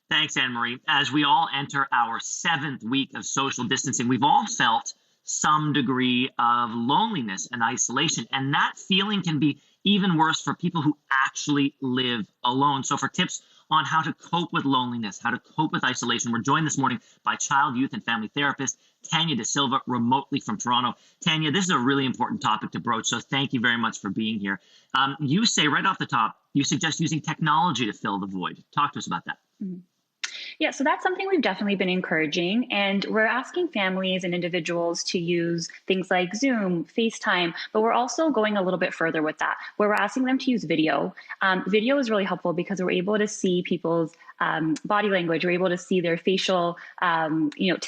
Thanks, Anne Marie. As we all enter our 7th week of social distancing, we've all felt some degree of loneliness and isolation. And that feeling can be even worse for people who actually live alone. So for tips on how to cope with loneliness, how to cope with isolation, we're joined this morning by child, youth, and family therapist Tania DaSilva, remotely from Toronto. Tania, this is a really important topic to broach, so thank you very much for being here. You say right off the top, you suggest using technology to fill the void. Talk to us about that. Mhm. Yeah, so that's something we've definitely been encouraging. And we're asking families and individuals to use things like Zoom, FaceTime, but we're also going a little bit further with that, where we're asking them to use video. Video is really helpful because we're able to see people's body language. We're able to see their facial,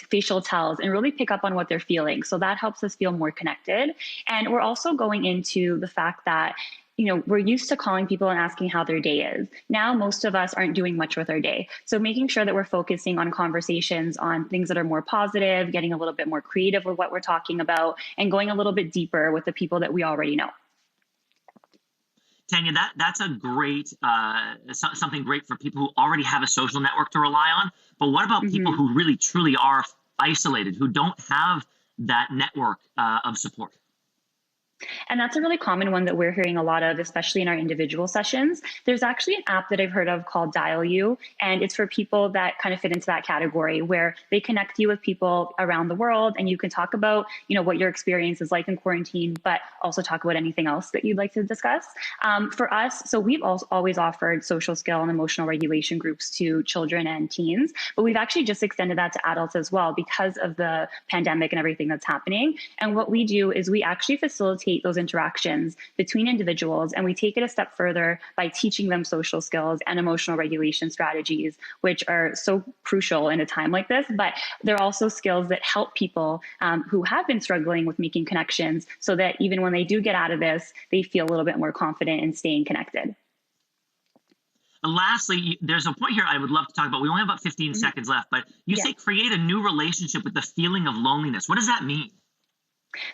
facial tells and really pick up on what they're feeling. So that helps us feel more connected. And we're also going into the fact that we're used to calling people and asking how their day is. Now, most of us aren't doing much with our day. So making sure that we're focusing on conversations on things that are more positive, getting a little bit more creative with what we're talking about, and going a little bit deeper with the people that we already know. Tania, that's a great, something great for people who already have a social network to rely on. But what about people who really, truly are isolated, who don't have that network of support? And that's a really common one that we're hearing a lot of, especially in our individual sessions. There's actually an app that I've heard of called Dial You, and it's for people that kind of fit into that category where they connect you with people around the world and you can talk about, what your experience is like in quarantine, but also talk about anything else that you'd like to discuss. For us, so we've always offered social skill and emotional regulation groups to children and teens, but we've actually just extended that to adults as well because of the pandemic and everything that's happening. And what we do is we actually facilitate those interactions between individuals, and we take it a step further by teaching them social skills and emotional regulation strategies, which are so crucial in a time like this. But they're also skills that help people who have been struggling with making connections so that even when they do get out of this, they feel a little bit more confident in staying connected. And lastly, there's a point here I would love to talk about. We only have about 15 seconds left, but you say create a new relationship with the feeling of loneliness. What does that mean?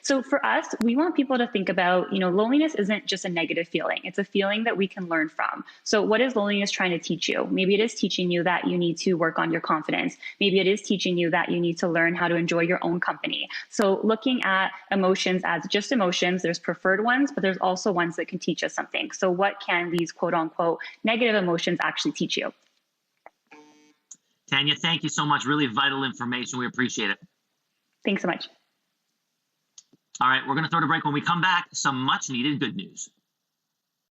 So for us, we want people to think about, loneliness isn't just a negative feeling. It's a feeling that we can learn from. So what is loneliness trying to teach you? Maybe it is teaching you that you need to work on your confidence. Maybe it is teaching you that you need to learn how to enjoy your own company. So looking at emotions as just emotions, there's preferred ones, but there's also ones that can teach us something. So what can these quote unquote negative emotions actually teach you? Tania, thank you so much. Really vital information. We appreciate it. Thanks so much. All right, we're going to throw to break. When we come back, some much needed good news.